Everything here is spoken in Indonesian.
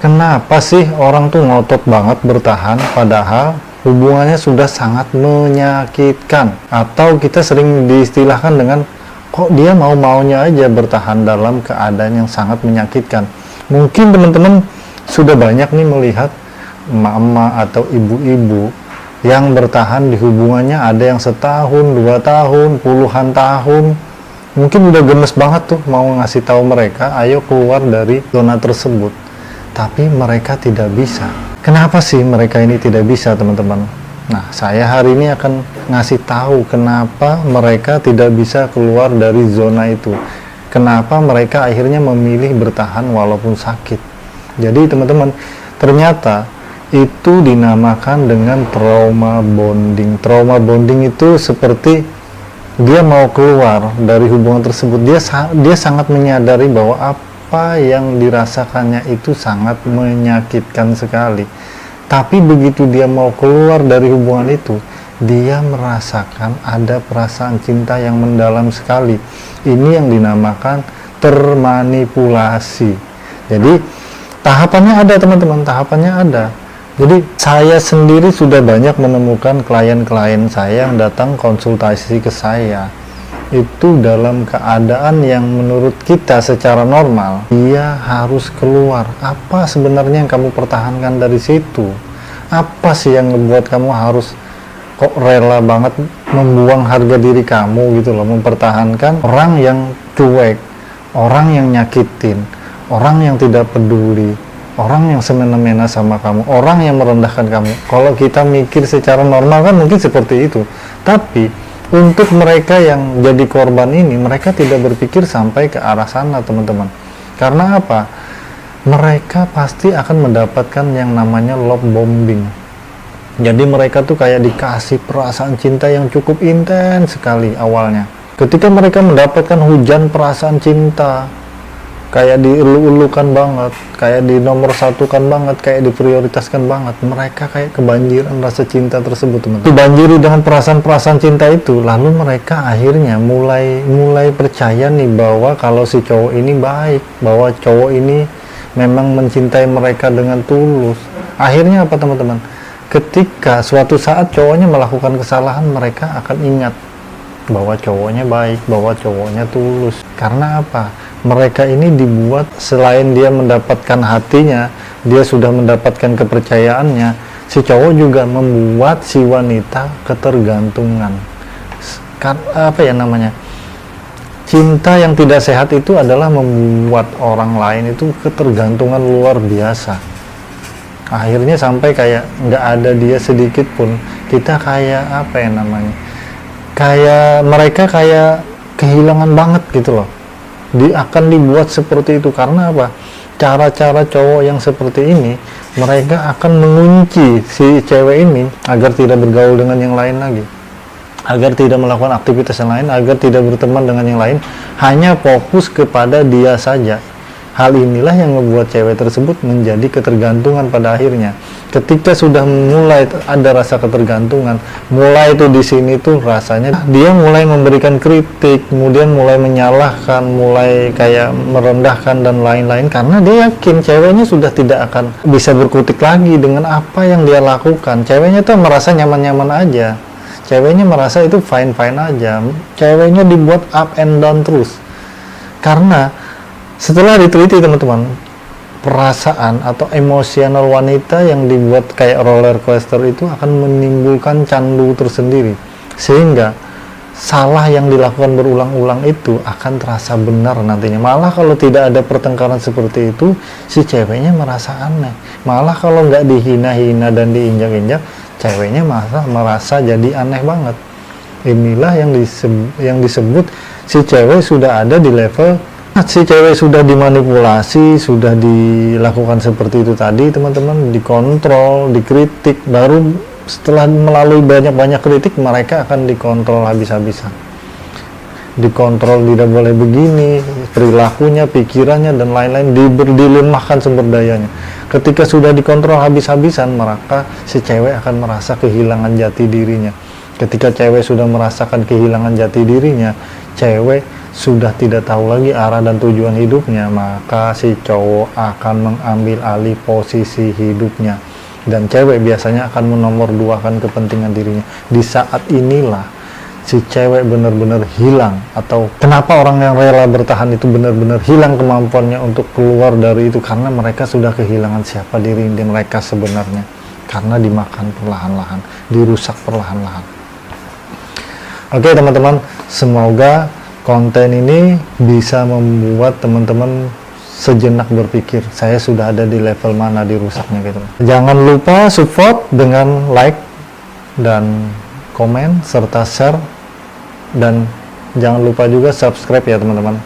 Kenapa sih orang tuh ngotot banget bertahan padahal hubungannya sudah sangat menyakitkan? Atau kita sering diistilahkan dengan kok dia mau-maunya aja bertahan dalam keadaan yang sangat menyakitkan. Mungkin teman-teman sudah banyak nih melihat emak-emak atau ibu-ibu yang bertahan di hubungannya, ada yang setahun, 2 tahun, puluhan tahun. Mungkin udah gemes banget tuh mau ngasih tahu mereka ayo keluar dari zona tersebut, tapi mereka tidak bisa. Kenapa sih mereka ini tidak bisa, teman-teman? Nah, saya hari ini akan ngasih tahu kenapa mereka tidak bisa keluar dari zona itu. Kenapa mereka akhirnya memilih bertahan walaupun sakit. Jadi teman-teman, ternyata itu dinamakan dengan trauma bonding. Trauma bonding itu seperti dia mau keluar dari hubungan tersebut. Dia sangat menyadari bahwa apa yang dirasakannya itu sangat menyakitkan sekali. Tapi begitu dia mau keluar dari hubungan itu, dia merasakan ada perasaan cinta yang mendalam sekali. Ini yang dinamakan termanipulasi. Jadi tahapannya ada, teman-teman, tahapannya ada. Jadi saya sendiri sudah banyak menemukan klien-klien saya yang datang konsultasi ke saya itu dalam keadaan yang menurut kita secara normal dia harus keluar. Apa sebenarnya yang kamu pertahankan dari situ? Apa sih yang membuat kamu harus kok rela banget membuang harga diri kamu gitu loh, mempertahankan orang yang cuek, orang yang nyakitin, orang yang tidak peduli, orang yang semena-mena sama kamu, orang yang merendahkan kamu. Kalau kita mikir secara normal kan mungkin seperti itu, tapi untuk mereka yang jadi korban ini, mereka tidak berpikir sampai ke arah sana, teman-teman. Karena apa? Mereka pasti akan mendapatkan yang namanya love bombing. Jadi mereka tuh kayak dikasih perasaan cinta yang cukup intens sekali awalnya. Ketika mereka mendapatkan hujan perasaan cinta, kayak dielu-elukan banget, kayak di nomor satukan banget, kayak diprioritaskan banget, mereka kayak kebanjiran rasa cinta tersebut, teman-teman. Dibanjiri dengan perasaan-perasaan cinta itu, lalu mereka akhirnya mulai percaya nih bahwa kalau si cowok ini baik, bahwa cowok ini memang mencintai mereka dengan tulus. Akhirnya apa, teman-teman? Ketika suatu saat cowoknya melakukan kesalahan, mereka akan ingat bahwa cowoknya baik, bahwa cowoknya tulus. Karena apa? Mereka ini dibuat, selain dia mendapatkan hatinya, dia sudah mendapatkan kepercayaannya, si cowok juga membuat si wanita ketergantungan. Apa ya namanya? Cinta yang tidak sehat itu adalah membuat orang lain itu ketergantungan luar biasa. Akhirnya sampai kayak nggak ada dia sedikit pun, kita kayak apa ya namanya? Kayak mereka kayak kehilangan banget gitu loh. Akan dibuat seperti itu karena apa? Cara-cara cowok yang seperti ini, mereka akan mengunci si cewek ini agar tidak bergaul dengan yang lain lagi, agar tidak melakukan aktivitas yang lain, agar tidak berteman dengan yang lain, hanya fokus kepada dia saja. Hal inilah yang membuat cewek tersebut menjadi ketergantungan pada akhirnya. Ketika sudah mulai ada rasa ketergantungan, mulai itu di sini tuh rasanya dia mulai memberikan kritik, kemudian mulai menyalahkan, mulai kayak merendahkan dan lain-lain, karena dia yakin ceweknya sudah tidak akan bisa berkutik lagi dengan apa yang dia lakukan. Ceweknya tuh merasa nyaman-nyaman aja, ceweknya merasa itu fine-fine aja, ceweknya dibuat up and down terus. Karena setelah diteliti, teman-teman, perasaan atau emosional wanita yang dibuat kayak roller coaster itu akan menimbulkan candu tersendiri, sehingga salah yang dilakukan berulang-ulang itu akan terasa benar nantinya. Malah kalau tidak ada pertengkaran seperti itu, si ceweknya merasa aneh. Malah kalau nggak dihina-hina dan diinjak-injak, ceweknya merasa jadi aneh banget. Inilah yang disebut si cewek sudah ada di level, si cewek sudah dimanipulasi, sudah dilakukan seperti itu tadi, teman-teman, dikontrol, dikritik. Baru setelah melalui banyak-banyak kritik, mereka akan dikontrol habis-habisan. Dikontrol, tidak boleh begini, perilakunya, pikirannya, dan lain-lain, dilemahkan sumber dayanya. Ketika sudah dikontrol habis-habisan, maka si cewek akan merasa kehilangan jati dirinya. Ketika cewek sudah merasakan kehilangan jati dirinya, cewek sudah tidak tahu lagi arah dan tujuan hidupnya, maka si cowok akan mengambil alih posisi hidupnya, dan cewek biasanya akan menomorduakan kepentingan dirinya. Di saat inilah si cewek benar-benar hilang, atau kenapa orang yang rela bertahan itu benar-benar hilang kemampuannya untuk keluar dari itu, karena mereka sudah kehilangan siapa diri mereka sebenarnya, karena dimakan perlahan-lahan, dirusak perlahan-lahan. Oke teman-teman, semoga konten ini bisa membuat teman-teman sejenak berpikir, saya sudah ada di level mana dirusaknya gitu. Jangan lupa support dengan like dan komen serta share, dan jangan lupa juga subscribe ya teman-teman.